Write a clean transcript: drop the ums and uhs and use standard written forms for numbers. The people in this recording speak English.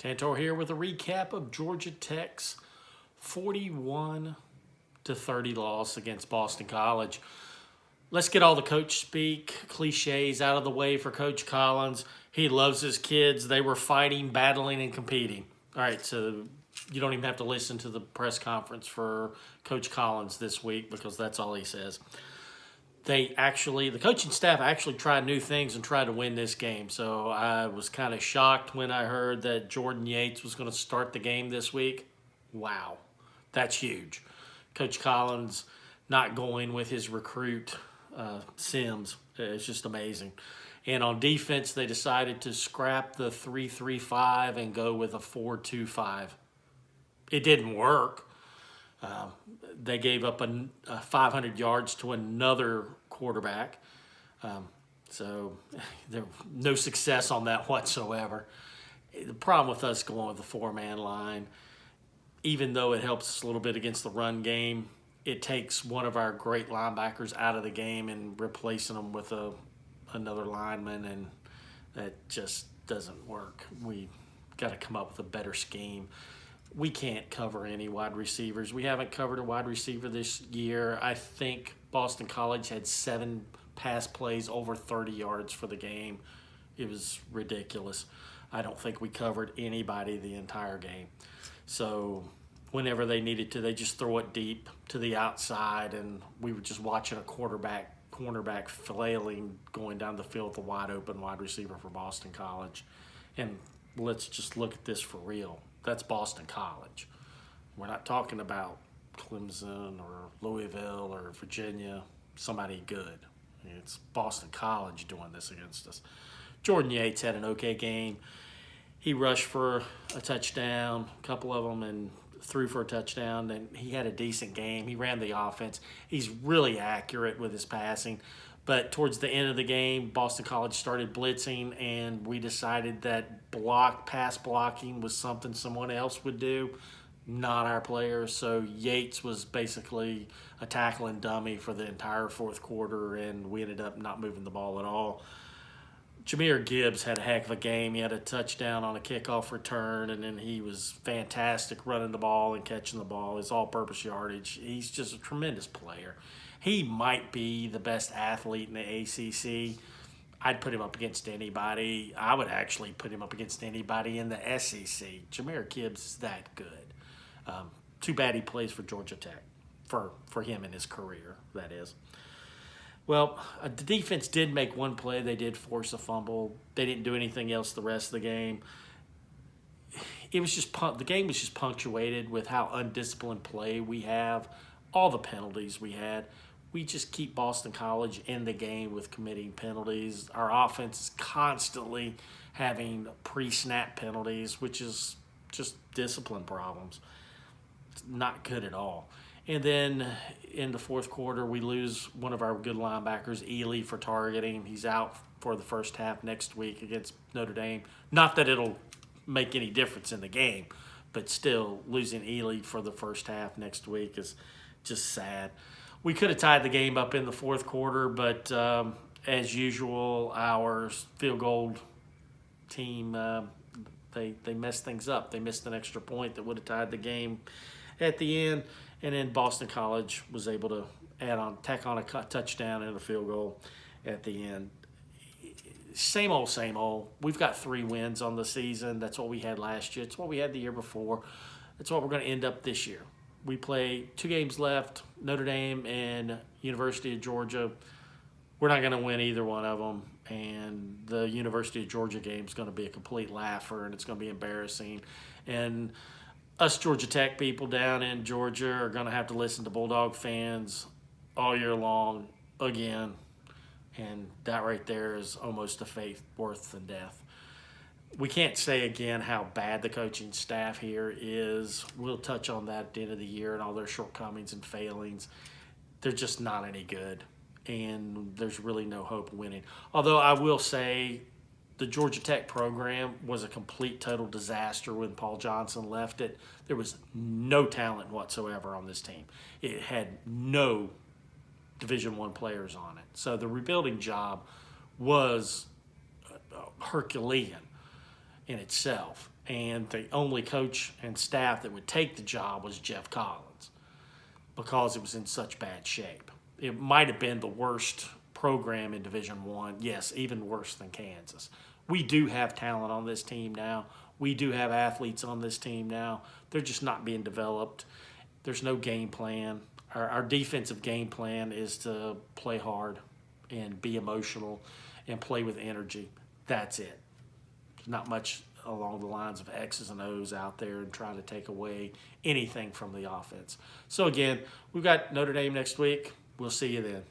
Tantor here with a recap of Georgia Tech's 41-30 loss against Boston College. Let's get all the coach speak cliches out of the way for Coach Collins. He loves his kids. They were fighting, battling, and competing. All right, so you don't even have to listen to the press conference for Coach Collins this week because that's all he says. The coaching staff actually tried new things and tried to win this game. So I was kind of shocked when I heard that Jordan Yates was going to start the game this week. Wow, that's huge. Coach Collins not going with his recruit, Sims. It's just amazing. And on defense, they decided to scrap the 3-3-5 and go with a 4-2-5. It didn't work. They gave up 500 yards to another quarterback. So there no success on that whatsoever. The problem with us going with the four-man line, even though it helps us a little bit against the run game, it takes one of our great linebackers out of the game and replacing them with another lineman, and that just doesn't work. We got to come up with a better scheme. We can't cover any wide receivers. We haven't covered a wide receiver this year. I think Boston College had 7 pass plays over 30 yards for the game. It was ridiculous. I don't think we covered anybody the entire game. So whenever they needed to, they just throw it deep to the outside, and we were just watching a cornerback flailing going down the field with a wide open wide receiver for Boston College. And let's just look at this for real. That's Boston College. We're not talking about Clemson or Louisville or Virginia, somebody good. It's Boston College doing this against us. Jordan Yates had an okay game. He rushed for a touchdown, a couple of them, and threw for a touchdown. And he had a decent game. He ran the offense. He's really accurate with his passing. But towards the end of the game, Boston College started blitzing, and we decided that pass blocking was something someone else would do, not our players. So Yates was basically a tackling dummy for the entire fourth quarter, and we ended up not moving the ball at all. Jahmyr Gibbs had a heck of a game. He had a touchdown on a kickoff return, and then he was fantastic running the ball and catching the ball. His all-purpose yardage. He's just a tremendous player. He might be the best athlete in the ACC. I'd put him up against anybody. I would actually put him up against anybody in the SEC. Jahmyr Gibbs is that good. Too bad he plays for Georgia Tech, for him in his career, that is. Well, the defense did make one play. They did force a fumble. They didn't do anything else the rest of the game. It was just the game was just punctuated with how undisciplined play we have, all the penalties we had. We just keep Boston College in the game with committing penalties. Our offense is constantly having pre-snap penalties, which is just discipline problems. It's not good at all. And then in the fourth quarter, we lose one of our good linebackers, Ely, for targeting. He's out for the first half next week against Notre Dame. Not that it'll make any difference in the game, but still losing Ely for the first half next week is just sad. We could have tied the game up in the fourth quarter, but as usual, our field goal team, they messed things up. They missed an extra point that would have tied the game at the end, and then Boston College was able to tack on a touchdown and a field goal at the end. Same old, same old. We've got 3 wins on the season. That's what we had last year. It's what we had the year before. That's what we're going to end up this year. We play 2 games left, Notre Dame and University of Georgia. We're not going to win either one of them, and the University of Georgia game is going to be a complete laugher, and it's going to be embarrassing. And us Georgia Tech people down in Georgia are going to have to listen to Bulldog fans all year long again, and that right there is almost a fate worse than death. We can't say again how bad the coaching staff here is. We'll touch on that at the end of the year and all their shortcomings and failings. They're just not any good, and there's really no hope of winning. Although I will say the Georgia Tech program was a complete, total disaster when Paul Johnson left it. There was no talent whatsoever on this team. It had no Division I players on it. So the rebuilding job was Herculean in itself. And the only coach and staff that would take the job was Jeff Collins because it was in such bad shape. It might have been the worst program in Division I. Yes, even worse than Kansas. We do have talent on this team now. We do have athletes on this team now. They're just not being developed. There's no game plan. Our defensive game plan is to play hard and be emotional and play with energy. That's it. There's not much along the lines of X's and O's out there and try to take away anything from the offense. So again, we've got Notre Dame next week. We'll see you then.